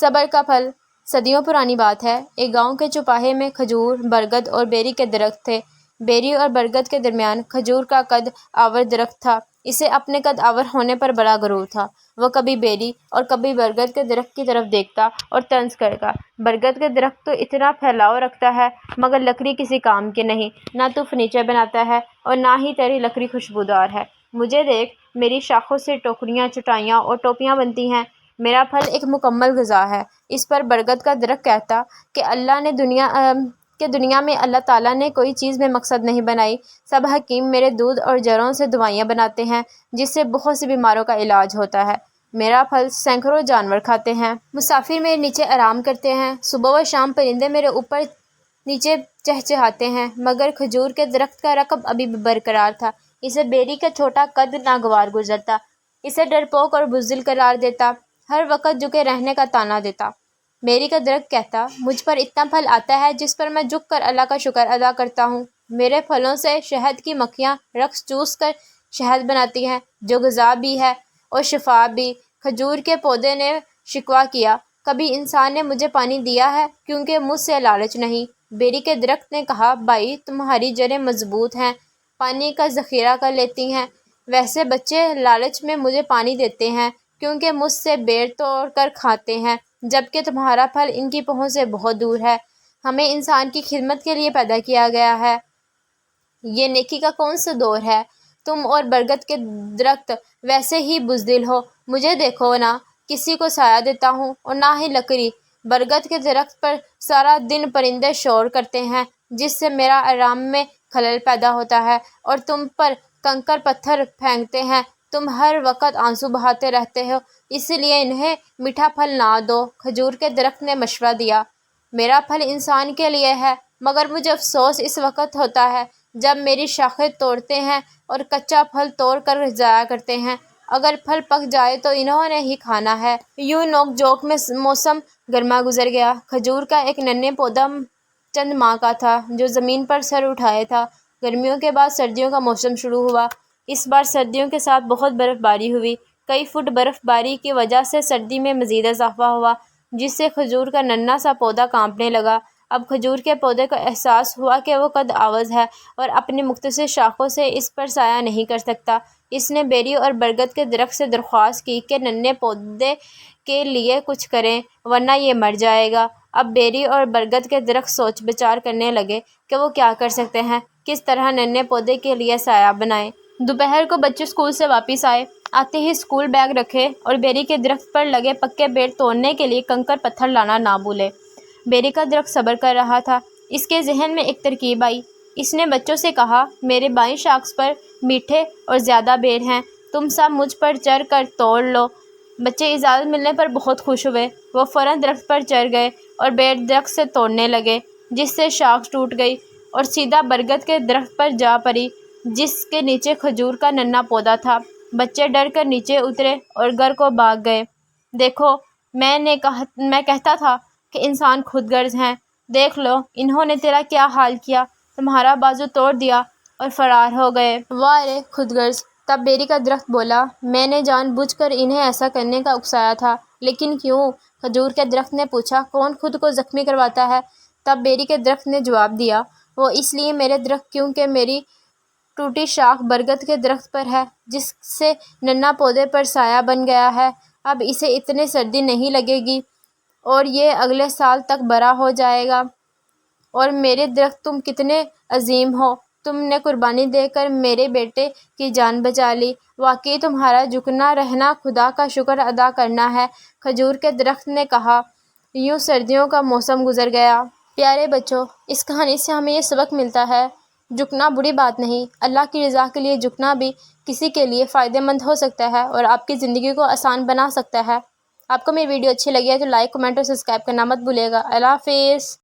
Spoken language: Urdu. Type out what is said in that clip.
صبر کا پھل صدیوں پرانی بات ہے۔ ایک گاؤں کے چوپاہے میں کھجور، برگد اور بیری کے درخت تھے۔ بیری اور برگد کے درمیان کھجور کا قد آور درخت تھا۔ اسے اپنے قد آور ہونے پر بڑا غرور تھا۔ وہ کبھی بیری اور کبھی برگد کے درخت کی طرف دیکھتا اور طنز کرتا، برگد کے درخت تو اتنا پھیلاؤ رکھتا ہے مگر لکڑی کسی کام کی نہیں، نہ تو فرنیچر بناتا ہے اور نہ ہی تیری لکڑی خوشبودار ہے۔ مجھے دیکھ، میری شاخوں سے ٹوکریاں، چٹائیاں اور ٹوپیاں بنتی ہیں۔ میرا پھل ایک مکمل غذا ہے۔ اس پر برگد کا درخت کہتا کہ دنیا میں اللہ تعالیٰ نے کوئی چیز بے مقصد نہیں بنائی۔ سب حکیم میرے دودھ اور جڑوں سے دوائیاں بناتے ہیں جس سے بہت سی بیماریوں کا علاج ہوتا ہے۔ میرا پھل سینکڑوں جانور کھاتے ہیں۔ مسافر میرے نیچے آرام کرتے ہیں۔ صبح و شام پرندے میرے اوپر نیچے چہچہاتے ہیں۔ مگر کھجور کے درخت کا رکب ابھی بھی برقرار تھا۔ اسے بیری کا چھوٹا قد ناگوار گزرتا، اسے ڈرپوک اور بزدل قرار دیتا، ہر وقت جھکے رہنے کا طعنہ دیتا۔ بیری کا درخت کہتا، مجھ پر اتنا پھل آتا ہے جس پر میں جھک کر اللہ کا شکر ادا کرتا ہوں۔ میرے پھلوں سے شہد کی مکھیاں رقص چوس کر شہد بناتی ہیں جو غذا بھی ہے اور شفا بھی۔ کھجور کے پودے نے شکوہ کیا، کبھی انسان نے مجھے پانی دیا ہے کیونکہ مجھ سے لالچ نہیں۔ بیری کے درخت نے کہا، بھائی تمہاری جڑیں مضبوط ہیں، پانی کا ذخیرہ کر لیتی ہیں، ویسے بچے لالچ میں مجھے پانی دیتے ہیں کیونکہ مجھ سے بیر توڑ کر کھاتے ہیں، جبکہ تمہارا پھل ان کی پہنچ سے بہت دور ہے۔ ہمیں انسان کی خدمت کے لیے پیدا کیا گیا ہے، یہ نیکی کا کون سا دور ہے؟ تم اور برگد کے درخت ویسے ہی بزدل ہو۔ مجھے دیکھو نہ کسی کو سایہ دیتا ہوں اور نہ ہی لکڑی۔ برگد کے درخت پر سارا دن پرندے شور کرتے ہیں جس سے میرا آرام میں خلل پیدا ہوتا ہے، اور تم پر کنکر پتھر پھینکتے ہیں۔ تم ہر وقت آنسو بہاتے رہتے ہو، اس لیے انہیں میٹھا پھل نہ دو۔ کھجور کے درخت نے مشورہ دیا، میرا پھل انسان کے لیے ہے، مگر مجھے افسوس اس وقت ہوتا ہے جب میری شاخیں توڑتے ہیں اور کچا پھل توڑ کر ضائع کرتے ہیں۔ اگر پھل پک جائے تو انہوں نے ہی کھانا ہے۔ یوں نوک جھوک میں موسم گرما گزر گیا۔ کھجور کا ایک ننھے پودا چند ماہ کا تھا جو زمین پر سر اٹھائے تھا۔ گرمیوں کے بعد سردیوں کا موسم شروع ہوا۔ اس بار سردیوں کے ساتھ بہت برف باری ہوئی۔ کئی فٹ برف باری کی وجہ سے سردی میں مزید اضافہ ہوا جس سے کھجور کا ننھا سا پودا کانپنے لگا۔ اب کھجور کے پودے کو احساس ہوا کہ وہ قد آوز ہے اور اپنی مختصر شاخوں سے اس پر سایہ نہیں کر سکتا۔ اس نے بیری اور برگد کے درخت سے درخواست کی کہ ننھے پودے کے لیے کچھ کریں ورنہ یہ مر جائے گا۔ اب بیری اور برگد کے درخت سوچ بچار کرنے لگے کہ وہ کیا کر سکتے ہیں، کس طرح ننھے پودے کے لیے سایہ بنائیں۔ دوپہر کو بچے اسکول سے واپس آئے۔ آتے ہی اسکول بیگ رکھے اور بیری کے درخت پر لگے پکے پیڑ توڑنے کے لیے کنکر پتھر لانا نہ بھولے۔ بیری کا درخت صبر کر رہا تھا۔ اس کے ذہن میں ایک ترکیب آئی۔ اس نے بچوں سے کہا، میرے بائیں شاخ پر میٹھے اور زیادہ بیر ہیں، تم سب مجھ پر چڑھ کر توڑ لو۔ بچے اجازت ملنے پر بہت خوش ہوئے۔ وہ فوراً درخت پر چڑھ گئے اور بیر درخت سے توڑنے لگے، جس سے شاخ ٹوٹ گئی اور سیدھا برگد کے درخت پر جا پڑی جس کے نیچے کھجور کا ننھا پودا تھا۔ بچے ڈر کر نیچے اترے اور گھر کو بھاگ گئے۔ دیکھو، میں کہتا تھا کہ انسان خود غرض ہیں، دیکھ لو انہوں نے تیرا کیا حال کیا، تمہارا بازو توڑ دیا اور فرار ہو گئے۔ واہ رے خود غرض! تب بیری کا درخت بولا، میں نے جان بوجھ کر انہیں ایسا کرنے کا اکسایا تھا، لیکن کیوں؟ کھجور کے درخت نے پوچھا، کون خود کو زخمی کرواتا ہے؟ تب بیری کے درخت نے جواب دیا، وہ اس لیے میرے درخت کیونکہ میری ٹوٹی شاخ برگد کے درخت پر ہے جس سے ننھا پودے پر سایہ بن گیا ہے۔ اب اسے اتنی سردی نہیں لگے گی اور یہ اگلے سال تک بڑا ہو جائے گا۔ اور میرے درخت تم کتنے عظیم ہو، تم نے قربانی دے کر میرے بیٹے کی جان بچا لی، واقعی تمہارا جھکنا رہنا خدا کا شکر ادا کرنا ہے۔ کھجور کے درخت نے کہا۔ یوں سردیوں کا موسم گزر گیا۔ پیارے بچوں، اس کہانی سے ہمیں یہ سبق ملتا ہے، جھکنا بری بات نہیں، اللہ کی رضا کے لیے جھکنا بھی کسی کے لیے فائدہ مند ہو سکتا ہے اور آپ کی زندگی کو آسان بنا سکتا ہے۔ آپ کو میری ویڈیو اچھی لگی ہے تو لائک، کمنٹ اور سبسکرائب کرنا مت بھولیے گا۔ اللہ حافظ۔